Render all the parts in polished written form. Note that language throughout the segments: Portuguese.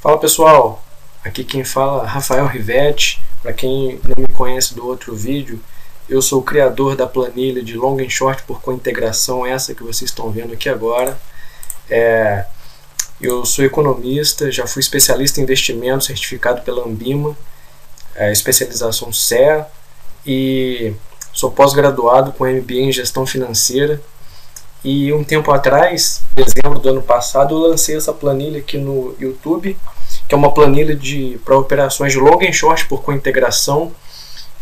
Fala pessoal, aqui quem fala é Rafael Rivetti. Para quem não me conhece do outro vídeo, eu sou o criador da planilha de long and short por cointegração, essa que vocês estão vendo aqui agora. Eu sou economista, já fui especialista em investimentos, certificado pela Ambima, especialização CEA, e sou pós-graduado com MBA em gestão financeira. E um tempo atrás, em dezembro do ano passado, eu lancei essa planilha aqui no YouTube, que é uma planilha para operações de long and short por cointegração,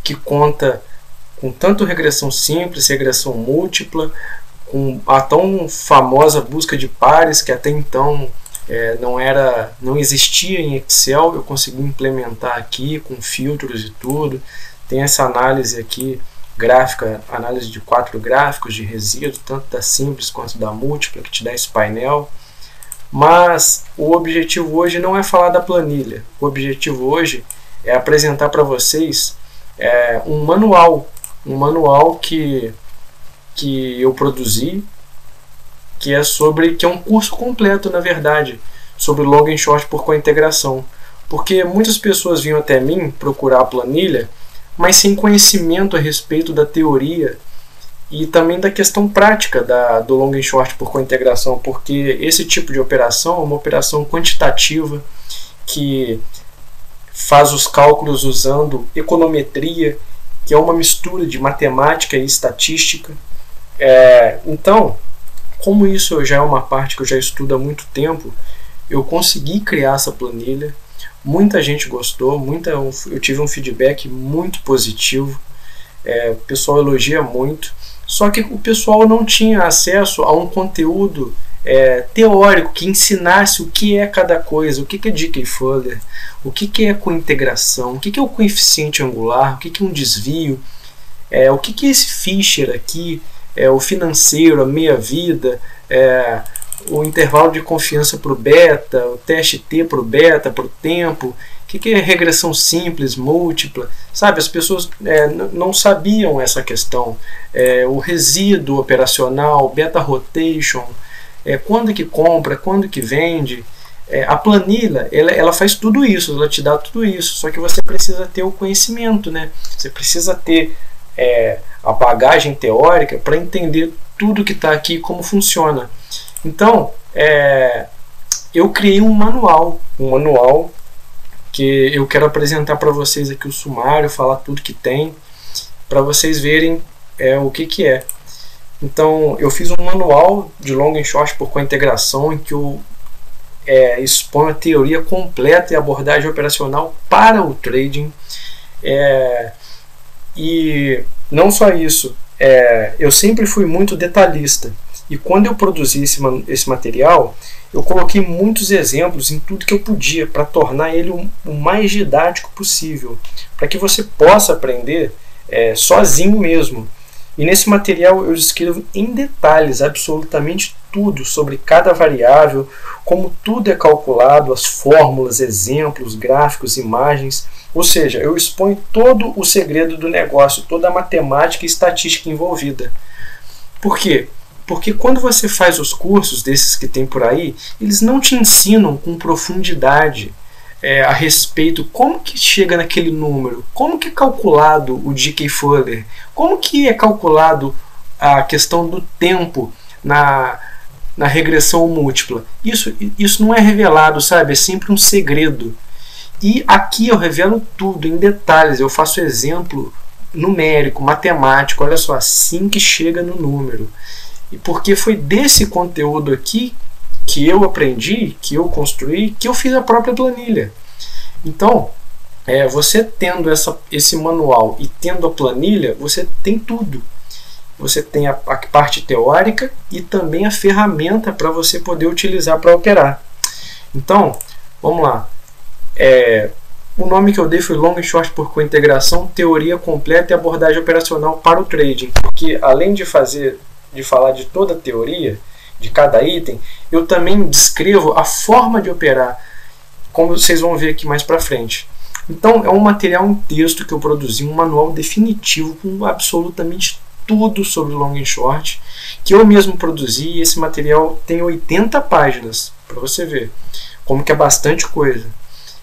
que conta com tanto regressão simples, regressão múltipla, com a tão famosa busca de pares, que até então não existia em Excel. Eu consegui implementar aqui com filtros e tudo. Tem essa análise aqui gráfica, análise de 4 gráficos de resíduo, tanto da simples quanto da múltipla, que te dá esse painel. Mas o objetivo hoje não é falar da planilha. O objetivo hoje é apresentar para vocês um manual que eu produzi, que é um curso completo, na verdade, sobre long and short por cointegração. Porque muitas pessoas vinham até mim procurar a planilha, mas sem conhecimento a respeito da teoria e também da questão prática do long and short por cointegração, porque esse tipo de operação é uma operação quantitativa que faz os cálculos usando econometria, que é uma mistura de matemática e estatística. Então, como isso já é uma parte que eu já estudo há muito tempo, eu consegui criar essa planilha. Muita gente gostou, eu tive um feedback muito positivo, o pessoal elogia muito, só que o pessoal não tinha acesso a um conteúdo teórico que ensinasse o que é cada coisa, o que é Dickey Fuller, o que é cointegração, o que é o coeficiente angular, o que é um desvio, o que é esse Fisher aqui, o financeiro, a meia-vida, o intervalo de confiança para o beta, o teste T para o beta, para o tempo, o que é regressão simples, múltipla, sabe? As pessoas não sabiam essa questão, o resíduo operacional, beta rotation, quando que compra, quando que vende. A planilha, ela faz tudo isso, ela te dá tudo isso, só que você precisa ter o conhecimento, né? Você precisa ter a bagagem teórica para entender tudo que está aqui, como funciona. Então, eu criei um manual que eu quero apresentar para vocês aqui o sumário, falar tudo que tem, para vocês verem o que é. Então, eu fiz um manual de long and short por cointegração, em que eu exponho a teoria completa e abordagem operacional para o trading. E não só isso, eu sempre fui muito detalhista. E quando eu produzi esse material, eu coloquei muitos exemplos em tudo que eu podia para tornar ele o mais didático possível, para que você possa aprender sozinho mesmo. E nesse material eu descrevo em detalhes absolutamente tudo sobre cada variável, como tudo é calculado, as fórmulas, exemplos, gráficos, imagens. Ou seja, eu exponho todo o segredo do negócio, toda a matemática e estatística envolvida. Por quê? Porque quando você faz os cursos desses que tem por aí, eles não te ensinam com profundidade a respeito como que chega naquele número, como que é calculado o Dickey Fuller, como que é calculado a questão do tempo na regressão múltipla. Isso não é revelado, sabe? É sempre um segredo. E aqui eu revelo tudo em detalhes, eu faço exemplo numérico, matemático, olha só, assim que chega no número. E porque foi desse conteúdo aqui que eu aprendi, que eu construí, que eu fiz a própria planilha. Então, você tendo esse manual e tendo a planilha, você tem tudo. Você tem a parte teórica e também a ferramenta para você poder utilizar para operar. Então, vamos lá. O nome que eu dei foi Long and Short por cointegração, teoria completa e abordagem operacional para o trading. Porque além de falar de toda a teoria, de cada item, eu também descrevo a forma de operar, como vocês vão ver aqui mais para frente. Então é um material em texto que eu produzi, um manual definitivo com absolutamente tudo sobre long and short, que eu mesmo produzi. Esse material tem 80 páginas, para você ver. como que é bastante coisa.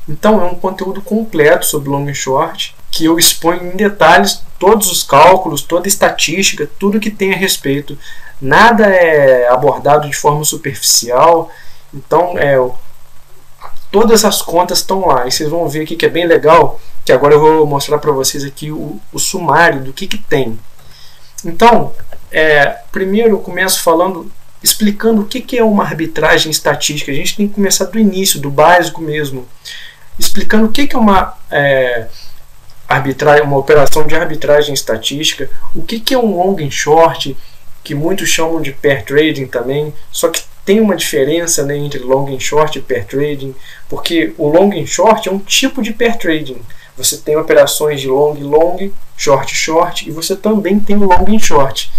Então é um conteúdo completo sobre long and short, que eu exponho em detalhes todos os cálculos, toda a estatística, tudo que tem a respeito. Nada é abordado de forma superficial. Então todas as contas estão lá. E vocês vão ver aqui que é bem legal, que agora eu vou mostrar para vocês aqui o sumário do que tem. Então, primeiro eu começo explicando o que é uma arbitragem estatística. A gente tem que começar do início, do básico mesmo, explicando o que é uma operação de arbitragem estatística, o que é um long and short, que muitos chamam de pair trading também, só que tem uma diferença, né, entre long and short e pair trading, porque o long and short é um tipo de pair trading. Você tem operações de long, short, short, e você também tem o long and short.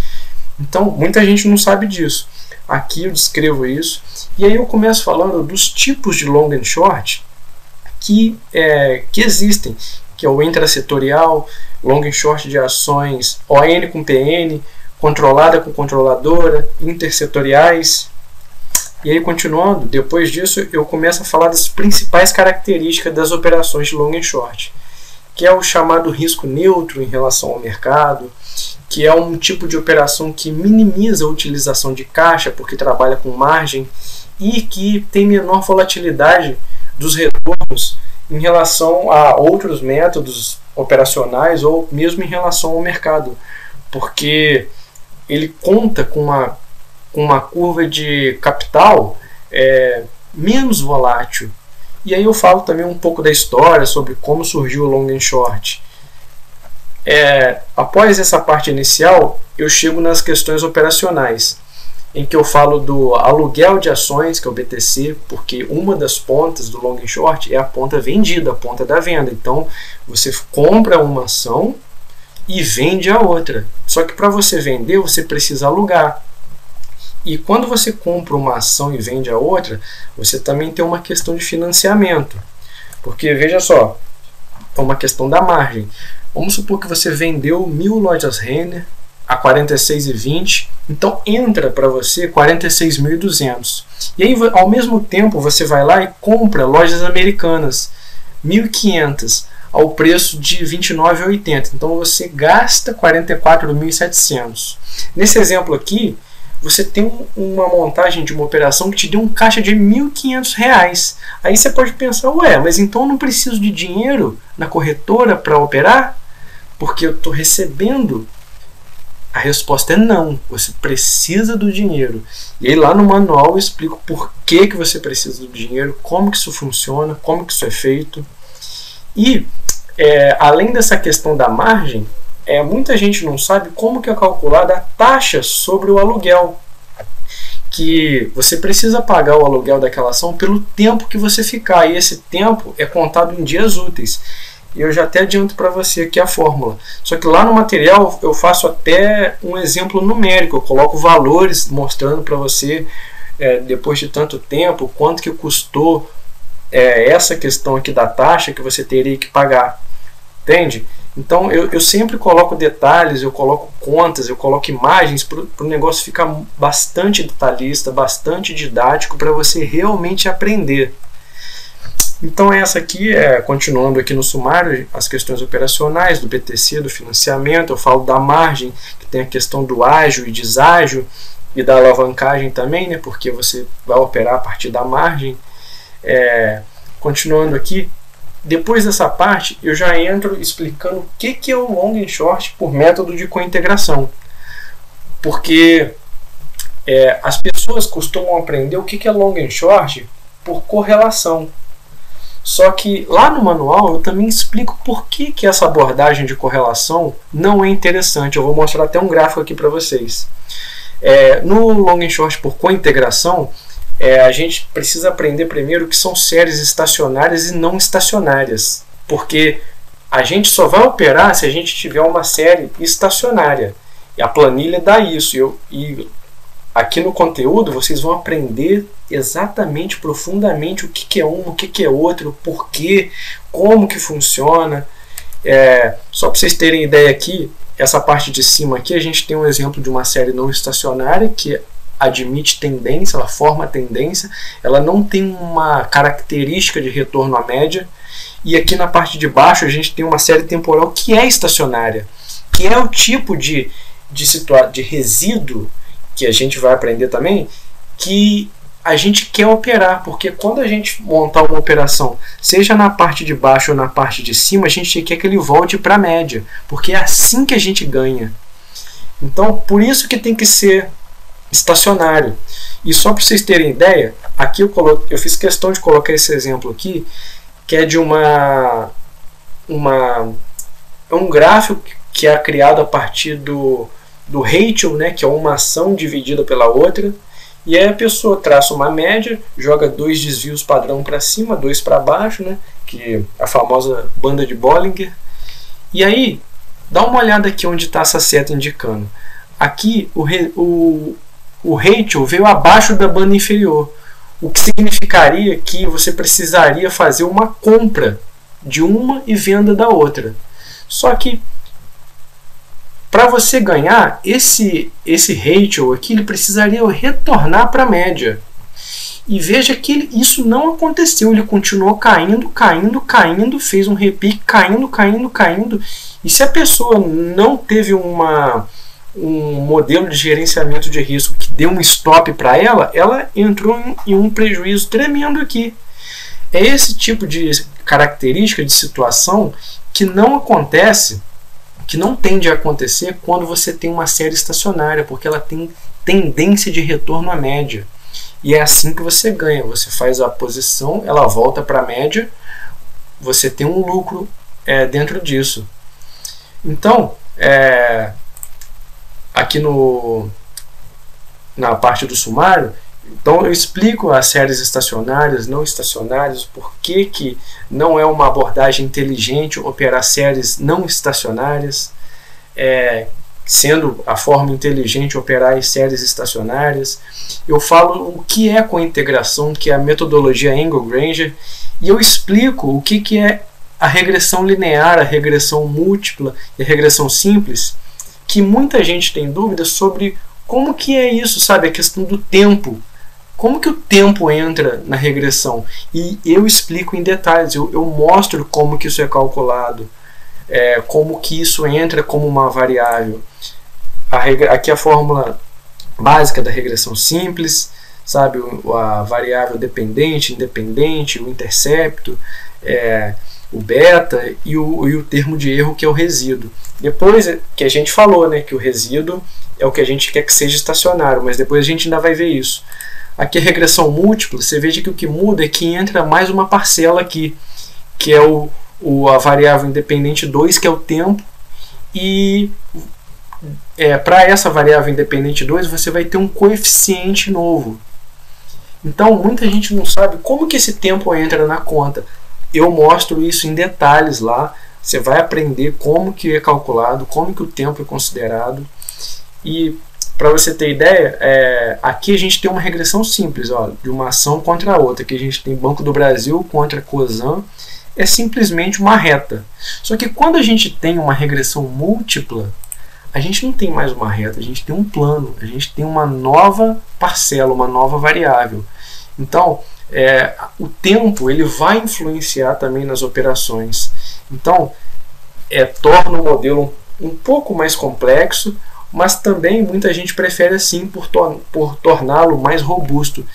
Então, muita gente não sabe disso. Aqui eu descrevo isso. E aí eu começo falando dos tipos de long and short que existem, que é o intrasetorial, long and short de ações ON com PN, controlada com controladora, intersetoriais. E aí, continuando, depois disso eu começo a falar das principais características das operações de long and short, que é o chamado risco neutro em relação ao mercado, que é um tipo de operação que minimiza a utilização de caixa porque trabalha com margem e que tem menor volatilidade dos retornos em relação a outros métodos operacionais ou mesmo em relação ao mercado, porque ele conta com uma curva de capital menos volátil. E aí eu falo também um pouco da história sobre como surgiu o long and short. Após essa parte inicial, eu chego nas questões operacionais, em que eu falo do aluguel de ações, que é o BTC, porque uma das pontas do long and short é a ponta vendida, a ponta da venda. Então, você compra uma ação e vende a outra. Só que para você vender, você precisa alugar. E quando você compra uma ação e vende a outra, você também tem uma questão de financiamento. Porque, veja só, é uma questão da margem. Vamos supor que você vendeu 1000 lojas Renner a 46,20, então entra para você 46.200. E aí, ao mesmo tempo, você vai lá e compra lojas americanas 1.500 ao preço de 29,80. Então você gasta 44.700. Nesse exemplo aqui, você tem uma montagem de uma operação que te deu um caixa de R$ 1.500. Aí você pode pensar, mas então eu não preciso de dinheiro na corretora para operar? Porque eu estou recebendo. A resposta é não, você precisa do dinheiro. E aí lá no manual eu explico por que você precisa do dinheiro, como que isso funciona, como que isso é feito. E além dessa questão da margem, muita gente não sabe como que é calculada a taxa sobre o aluguel. Que você precisa pagar o aluguel daquela ação pelo tempo que você ficar. E esse tempo é contado em dias úteis. E eu já até adianto para você aqui a fórmula. Só que lá no material eu faço até um exemplo numérico. Eu coloco valores mostrando para você, depois de tanto tempo, quanto que custou essa questão aqui da taxa que você teria que pagar. Entende? Então eu sempre coloco detalhes, eu coloco contas, eu coloco imagens para o negócio ficar bastante detalhista, bastante didático para você realmente aprender. Então essa aqui continuando aqui no sumário, as questões operacionais do BTC, do financiamento. Eu falo da margem, que tem a questão do ágio e deságio, e da alavancagem também, né, porque você vai operar a partir da margem. Continuando aqui, depois dessa parte eu já entro explicando o que é o long and short por método de cointegração, porque as pessoas costumam aprender o que é long and short por correlação. Só que lá no manual eu também explico por que essa abordagem de correlação não é interessante. Eu vou mostrar até um gráfico aqui para vocês. No long and short por cointegração, a gente precisa aprender primeiro que são séries estacionárias e não estacionárias. Porque a gente só vai operar se a gente tiver uma série estacionária. E a planilha dá isso. E aqui no conteúdo vocês vão aprender exatamente, profundamente, o que é um, o que é outro, por quê, como que funciona. Só para vocês terem ideia aqui, essa parte de cima aqui, a gente tem um exemplo de uma série não estacionária, que admite tendência, ela forma tendência, ela não tem uma característica de retorno à média. E aqui na parte de baixo a gente tem uma série temporal que é estacionária, que é o tipo de resíduo que a gente vai aprender também, que a gente quer operar, porque quando a gente montar uma operação, seja na parte de baixo ou na parte de cima, a gente quer que ele volte para a média, porque é assim que a gente ganha. Então, por isso que tem que ser estacionário. E só para vocês terem ideia, aqui eu fiz questão de colocar esse exemplo aqui, que é de um gráfico que é criado a partir do ratio, né, que é uma ação dividida pela outra, e aí a pessoa traça uma média, joga 2 desvios padrão para cima, 2 para baixo, né, que é a famosa banda de Bollinger. E aí, dá uma olhada aqui onde está essa seta indicando. Aqui o ratio veio abaixo da banda inferior, o que significaria que você precisaria fazer uma compra de uma e venda da outra. Só que para você ganhar, esse ratio aqui, ele precisaria retornar para a média. E veja que isso não aconteceu, ele continuou caindo, caindo, caindo, fez um repique, caindo, caindo, caindo. E se a pessoa não teve um modelo de gerenciamento de risco que deu um stop para ela, ela entrou em um prejuízo tremendo aqui. É esse tipo de característica de situação que não acontece, que não tende a acontecer quando você tem uma série estacionária, porque ela tem tendência de retorno à média. E é assim que você ganha. Você faz a posição, ela volta para a média, você tem um lucro dentro disso. Então, aqui na parte do sumário, então eu explico as séries estacionárias, não estacionárias, por que não é uma abordagem inteligente operar séries não estacionárias, sendo a forma inteligente operar as séries estacionárias. Eu falo o que é cointegração, que é a metodologia Engle-Granger, e eu explico o que é a regressão linear, a regressão múltipla e a regressão simples, que muita gente tem dúvidas sobre como que é isso, sabe? A questão do tempo. Como que o tempo entra na regressão? E eu explico em detalhes, eu mostro como que isso é calculado, como que isso entra como uma variável. Aqui a fórmula básica da regressão simples, sabe? A variável dependente, independente, o intercepto, o beta e o termo de erro, que é o resíduo. Depois que a gente falou, né, que o resíduo é o que a gente quer que seja estacionário, mas depois a gente ainda vai ver isso. Aqui a regressão múltipla, você veja que o que muda é que entra mais uma parcela aqui, que é a variável independente 2, que é o tempo, e para essa variável independente 2 você vai ter um coeficiente novo. Então muita gente não sabe como que esse tempo entra na conta. Eu mostro isso em detalhes lá, você vai aprender como que é calculado, como que o tempo é considerado. E para você ter ideia, aqui a gente tem uma regressão simples, ó, de uma ação contra a outra. Aqui a gente tem Banco do Brasil contra Cosan, é simplesmente uma reta. Só que quando a gente tem uma regressão múltipla, a gente não tem mais uma reta, a gente tem um plano, a gente tem uma nova parcela, uma nova variável. Então, o tempo ele vai influenciar também nas operações. Então, torna o modelo um pouco mais complexo, mas também muita gente prefere assim por torná-lo mais robusto.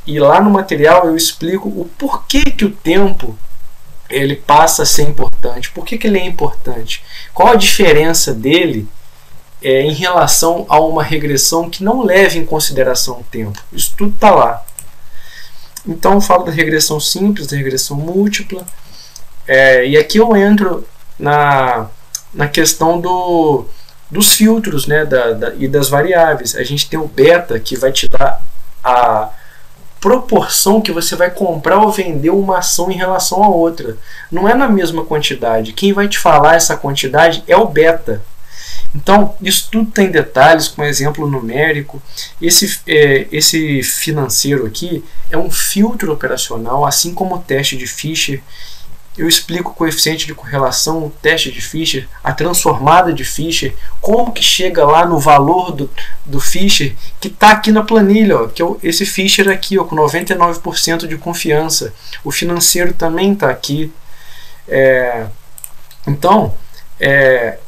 E lá no material eu explico o porquê que o tempo ele passa a ser importante, por que ele é importante, qual a diferença dele em relação a uma regressão que não leva em consideração o tempo. Isso tudo está lá. Então eu falo da regressão simples, da regressão múltipla, e aqui eu entro na questão dos filtros, né, e das variáveis. A gente tem o beta, que vai te dar a proporção que você vai comprar ou vender uma ação em relação a outra. Não é na mesma quantidade. Quem vai te falar essa quantidade é o beta. Então, isso tudo tem detalhes, com exemplo numérico. Esse financeiro aqui é um filtro operacional, assim como o teste de Fisher, eu explico o coeficiente de correlação, o teste de Fisher, a transformada de Fisher, como que chega lá no valor do Fisher, que está aqui na planilha, ó, que é esse Fisher aqui, ó, com 99% de confiança. O financeiro também está aqui. Então,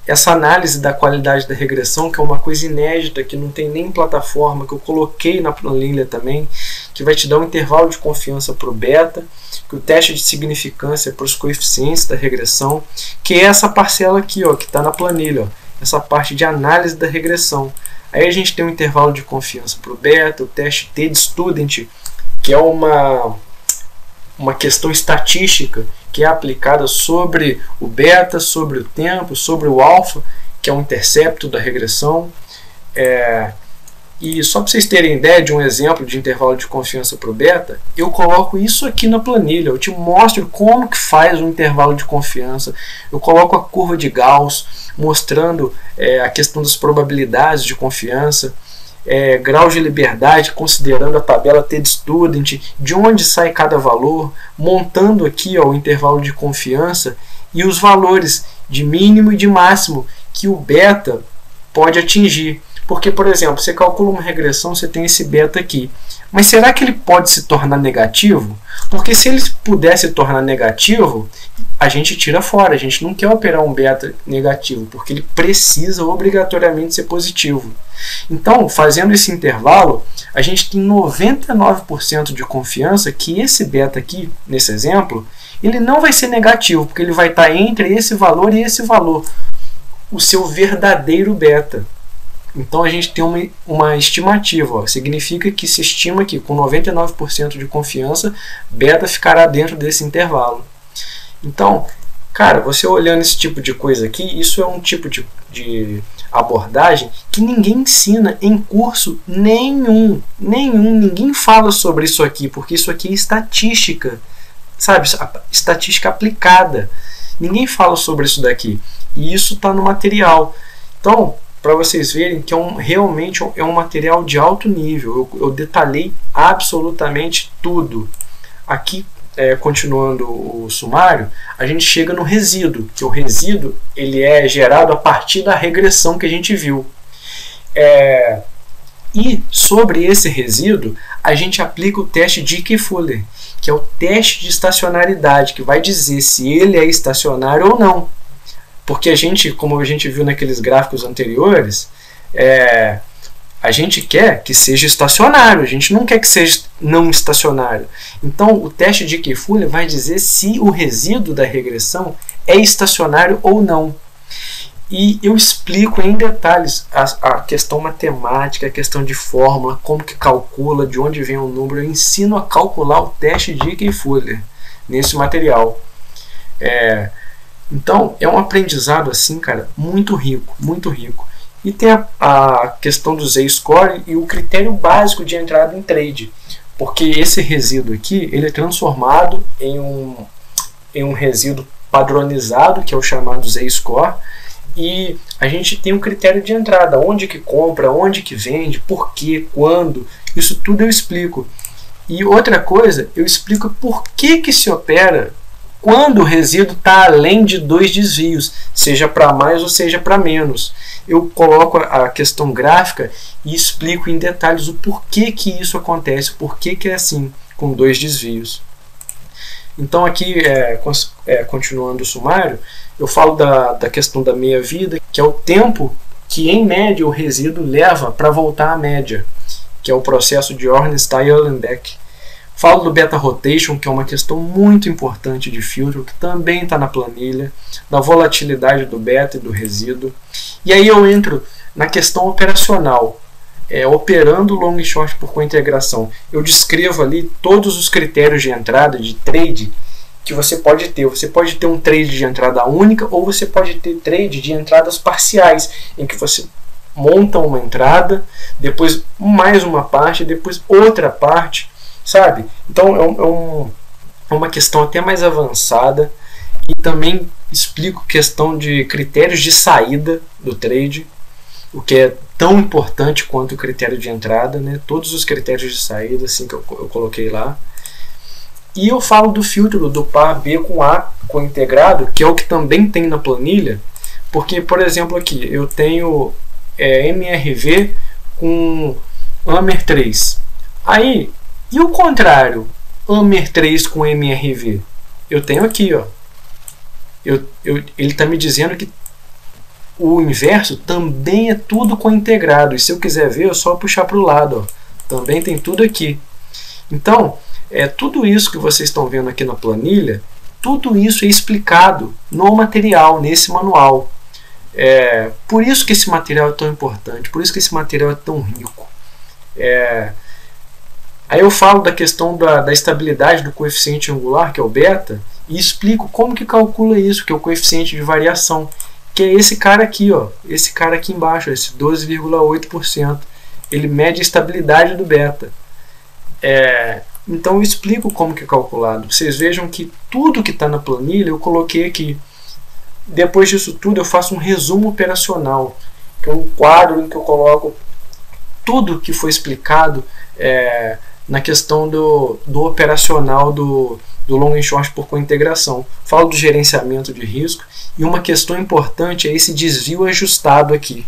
essa análise da qualidade da regressão, que é uma coisa inédita, que não tem nem plataforma, que eu coloquei na planilha também, que vai te dar um intervalo de confiança para o beta, que o teste de significância para os coeficientes da regressão, que é essa parcela aqui, ó, que está na planilha, ó, essa parte de análise da regressão. Aí a gente tem um intervalo de confiança para o beta, o teste T-de-Student, que é uma questão estatística que é aplicada sobre o beta, sobre o tempo, sobre o alfa, que é um intercepto da regressão. E só para vocês terem ideia de um exemplo de intervalo de confiança para o beta, eu coloco isso aqui na planilha, eu te mostro como que faz um intervalo de confiança, eu coloco a curva de Gauss, mostrando a questão das probabilidades de confiança, grau de liberdade, considerando a tabela T-de-Student, de onde sai cada valor, montando aqui, ó, o intervalo de confiança e os valores de mínimo e de máximo que o beta pode atingir. Porque, por exemplo, você calcula uma regressão, você tem esse beta aqui. Mas será que ele pode se tornar negativo? Porque se ele puder se tornar negativo, a gente tira fora. A gente não quer operar um beta negativo, porque ele precisa obrigatoriamente ser positivo. Então, fazendo esse intervalo, a gente tem 99% de confiança que esse beta aqui, nesse exemplo, ele não vai ser negativo, porque ele vai estar entre esse valor e esse valor, o seu verdadeiro beta. Então a gente tem uma estimativa, ó. Significa que se estima que com 99% de confiança, beta ficará dentro desse intervalo. Então, cara, você olhando esse tipo de coisa aqui, isso é um tipo de abordagem que ninguém ensina em curso nenhum. Ninguém fala sobre isso aqui, porque isso aqui é estatística, sabe? Estatística aplicada. Ninguém fala sobre isso daqui. E isso está no material. Então, para vocês verem que realmente é um material de alto nível. Eu detalhei absolutamente tudo. Aqui, continuando o sumário, a gente chega no resíduo, que o resíduo ele é gerado a partir da regressão que a gente viu. E sobre esse resíduo, a gente aplica o teste Dickey-Fuller, que é o teste de estacionariedade, que vai dizer se ele é estacionário ou não. Porque a gente, como a gente viu naqueles gráficos anteriores, a gente quer que seja estacionário, a gente não quer que seja não estacionário. Então, o teste de Dickey-Fuller vai dizer se o resíduo da regressão é estacionário ou não. E eu explico em detalhes a questão matemática, a questão de fórmula, como que calcula, de onde vem o número. Eu ensino a calcular o teste de Dickey-Fuller nesse material. Então, é um aprendizado assim, cara, muito rico, muito rico. E tem a questão do Z-Score e o critério básico de entrada em trade. Porque esse resíduo aqui, ele é transformado em um resíduo padronizado, que é o chamado Z-Score. E a gente tem um critério de entrada, onde que compra, onde que vende, por quê, quando. Isso tudo eu explico. E outra coisa, eu explico por que se opera quando o resíduo está além de 2 desvios, seja para mais ou seja para menos. Eu coloco a questão gráfica e explico em detalhes o porquê que isso acontece, porquê que é assim, com 2 desvios. Então aqui, continuando o sumário, eu falo da questão da meia-vida, que é o tempo que em média o resíduo leva para voltar à média, que é o processo de Ornstein-Uhlenbeck. Falo do beta rotation, que é uma questão muito importante de filtro, que também está na planilha, da volatilidade do beta e do resíduo. E aí eu entro na questão operacional, operando long short por cointegração. Eu descrevo ali todos os critérios de entrada, de trade, que você pode ter. Você pode ter um trade de entrada única, ou você pode ter trade de entradas parciais, em que você monta uma entrada, depois mais uma parte, depois outra parte, sabe? Então é uma questão até mais avançada. E também explico questão de critérios de saída do trade, o que é tão importante quanto o critério de entrada, né? Todos os critérios de saída, assim que eu coloquei lá. E eu falo do filtro do par B com A, cointegrado, que é o que também tem na planilha, porque, por exemplo, aqui eu tenho MRV com AMER 3. Aí, e o contrário? AMER 3 com MRV. Eu tenho aqui, ó. Ele está me dizendo que o inverso também é tudo cointegrado. E se eu quiser ver, é só puxar para o lado. Ó. Também tem tudo aqui. Então, tudo isso que vocês estão vendo aqui na planilha, tudo isso é explicado no material, nesse manual. Por isso que esse material é tão importante, por isso que esse material é tão rico. Aí eu falo da questão da estabilidade do coeficiente angular, que é o beta, e explico como que calcula isso, que é o coeficiente de variação, que é esse cara aqui, ó, esse cara aqui embaixo, esse 12,8%. Ele mede a estabilidade do beta. Então eu explico como que é calculado. Vocês vejam que tudo que está na planilha eu coloquei aqui. Depois disso tudo eu faço um resumo operacional, que é um quadro em que eu coloco tudo que foi explicado na questão do operacional do long and short por cointegração. Falo do gerenciamento de risco, e uma questão importante é esse desvio ajustado aqui.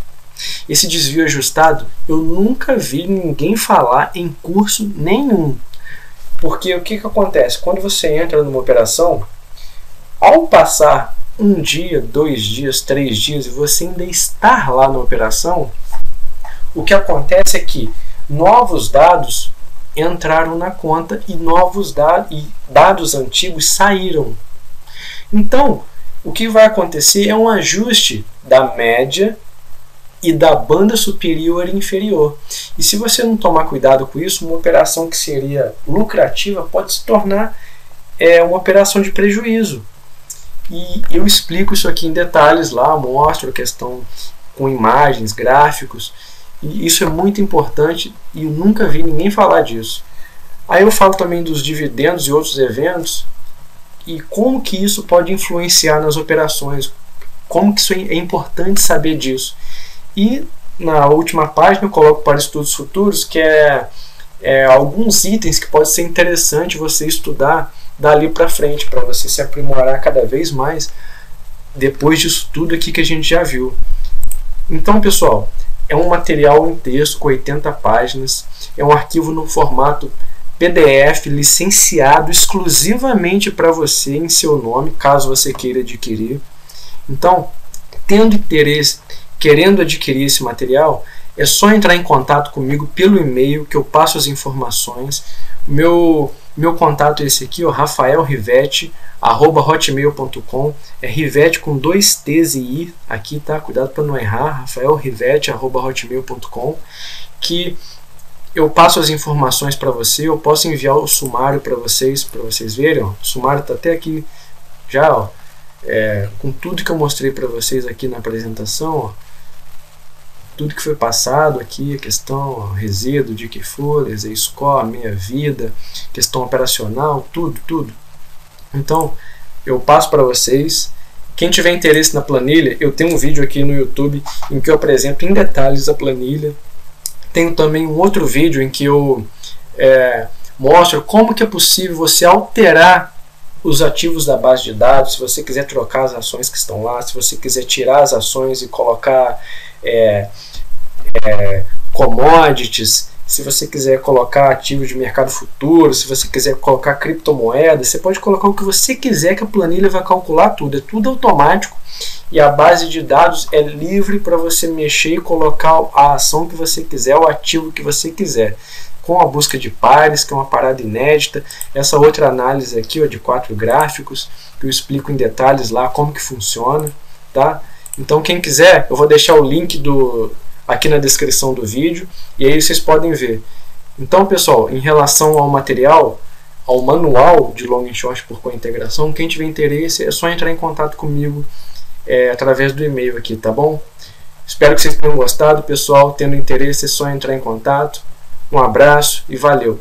Esse desvio ajustado eu nunca vi ninguém falar em curso nenhum. Porque o que acontece? Quando você entra numa operação, ao passar um dia, 2 dias, 3 dias, e você ainda estar lá na operação, o que acontece é que novos dados entraram na conta e dados antigos saíram. Então, o que vai acontecer é um ajuste da média e da banda superior e inferior. E se você não tomar cuidado com isso, uma operação que seria lucrativa pode se tornar uma operação de prejuízo. E eu explico isso aqui em detalhes lá, mostro a questão com imagens, gráficos, e isso é muito importante e eu nunca vi ninguém falar disso. Aí eu falo também dos dividendos e outros eventos e como que isso pode influenciar nas operações, como que isso é importante saber disso. E na última página eu coloco para estudos futuros, que alguns itens que pode ser interessante você estudar dali para frente, para você se aprimorar cada vez mais depois disso tudo aqui que a gente já viu. Então, pessoal, é um material em texto com 80 páginas, é um arquivo no formato PDF licenciado exclusivamente para você em seu nome, caso você queira adquirir. Então, tendo interesse, querendo adquirir esse material, é só entrar em contato comigo pelo e-mail que eu passo as informações. Meu contato é esse aqui, rafaelrivete@hotmail.com. É Rivete com 2 T's e I aqui, tá? Cuidado para não errar. rafaelrivete@hotmail.com, que eu passo as informações para você. Eu posso enviar o sumário para vocês verem. Ó. O sumário está até aqui já, ó, com tudo que eu mostrei para vocês aqui na apresentação. Ó. Tudo que foi passado aqui, a questão resíduo, de que for, score, meia-vida, questão operacional, tudo. Então, eu passo para vocês. Quem tiver interesse na planilha, eu tenho um vídeo aqui no YouTube em que eu apresento em detalhes a planilha. Tenho também um outro vídeo em que eu mostro como que é possível você alterar os ativos da base de dados, se você quiser trocar as ações que estão lá, se você quiser tirar as ações e colocar commodities, se você quiser colocar ativos de mercado futuro, se você quiser colocar criptomoedas, você pode colocar o que você quiser que a planilha vai calcular tudo, é tudo automático e a base de dados é livre para você mexer e colocar a ação que você quiser, o ativo que você quiser, com a busca de pares, que é uma parada inédita, essa outra análise aqui, ó, de 4 gráficos, que eu explico em detalhes lá como que funciona, tá? Então quem quiser, eu vou deixar o link aqui na descrição do vídeo, e aí vocês podem ver. Então, pessoal, em relação ao material, ao manual de long and short por cointegração, quem tiver interesse é só entrar em contato comigo através do e-mail aqui, tá bom? Espero que vocês tenham gostado, pessoal. Tendo interesse é só entrar em contato. Um abraço e valeu!